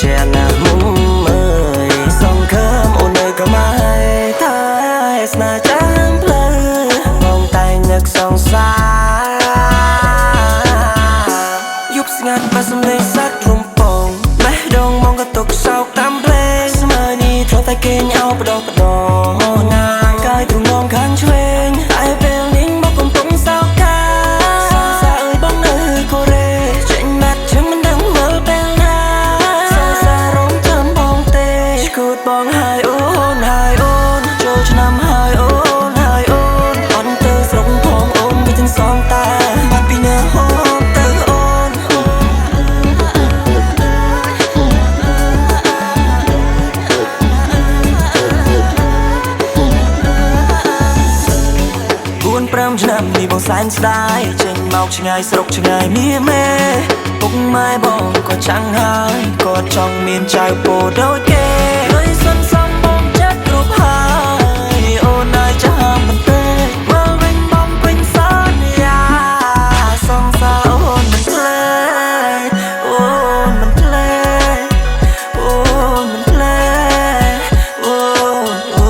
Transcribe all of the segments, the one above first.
ជាណាមុំអើយសងខំអូននៅក៏មិនតែស្នេហ៍ចាំផ្លូវបងតែនឹកសងសារយប់ស្ងាត់បើសំឡេងសត្វរំពងបេះដូងមកក៏ទុកសោកតាមភ្លេងស្មើនេះត្រូវតែគេញអោបដោបដោណាយកាយទ្រងងខាងឆ្វេងតែពេលនេះមកកំពុងសោកកាសងសារអើយបងនៅកូរ៉េចេញបាត់ជឹងមិនដឹងមើលពេលណាសងសាររងចាំបងទេឈួតបងហើយអូនហើយអូនចូលឆ្នាំហើយអូនហើយអូនអត់ទៅស្រុកផងអូនវាទាំងសងតាបាត់ពីនៅហូបទៅអូន4-5 ឆ្នាំនេះបងសែនស្ដាយចេញមកឆ្ងាយស្រុកឆ្ងាយមាមេពុកម៉ែបងក៏ចាំងហើយក៏ចង់មានចៅពោដូចគេហើយសុនសំបងចិត្តគ្រប់ហើយអូនហើយចាំមិនទេមើលវិញបងពេញសន្យាសងសារអូនមិនភ្លេចអូនមិនភ្លេចអូនមិនភ្លេចអូ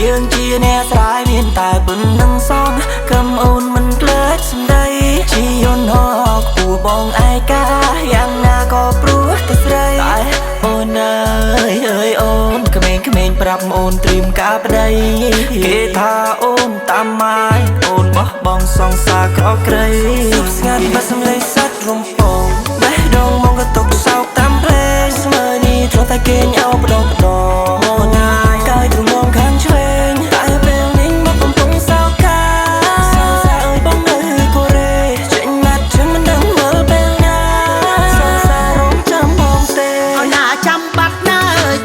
យើងជាអ្នកស្រ័យមានតែប៉ុណ្្នឹងសងកុំអូនមិនភ្លេចសម្ដីជាយន្តហោះគួរបងឯកាយ៉ាងណាក៏ព្រោះតែស្រីតែអូនអើយអូនក្មេងៗប្រាប់អូនត្រៀមការប្តីគេថាអូនតាមម៉ាយអូនបោះបង់សងសារក្រក្រៃស្ងាត់បើសំឡេងសត្វរំពងបេះដូងមកក៏ទុកសោកតាមភ្លេងស្មើនេះត្រូវតែគេញអោបដោបដោណាយកាយទ្រងងខាងឆ្វេងតែពេលនេះមកកំពុងសោកកាសងសារអើយបងនៅកូរ៉េចេញបាត់ជឹងមិនដឹងមើលពេលណាសងសាររងចាំបងទេអូនណាចាំបាត់ណា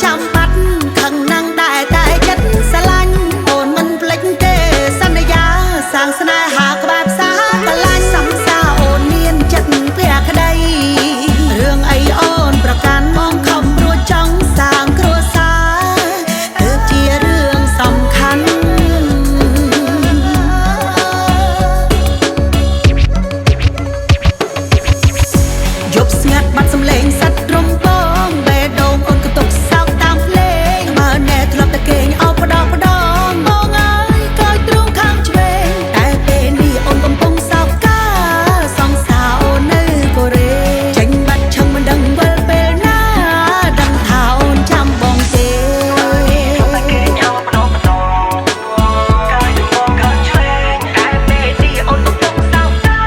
ចាំបាត់ខឹងណាំងដែរតែចិត្តស្រឡាញ់អូនមិនភ្លេចទេសន្យាសាងស្នេហាក្បែរផ្សារកលាញ់សំសាអូនមានចិត្តភក្តីរឿងអីអូនប្រកាន់មកខំរួចចង់សាងគ្រួសារទើបជារឿងសំខាន់យប់ស្ងាត់បាត់សំឡេងសត្វរំពងបេះដូងអូនក៏ទុកសោកតាមភ្លេងបើណែធ្លាប់តែគេងអោបផ្ដោផ្ដងបងអើយក៏ទ្រូងខាងឆ្វេងតែពេលនេះអូនកំពុងសោកកាសងសារអូននៅកូរ៉េចេញបាត់ឈឹងមិនដឹងវិលពេលណាដឹងថាអូនចាំបងទេតែគេញអោបដោបដោកាយទ្រងងខាងឆ្វេងតែពេលនេះអូនកំពុងសោកកា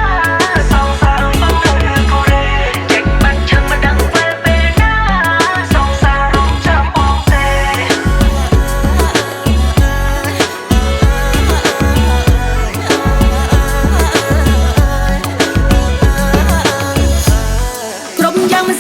សងសារបងនៅកូរ៉េចេញបាត់ជឹងមិនដឹងវិលពេលណាសងសាររងចាំបងទេគ្រប់យ៉ាងមិន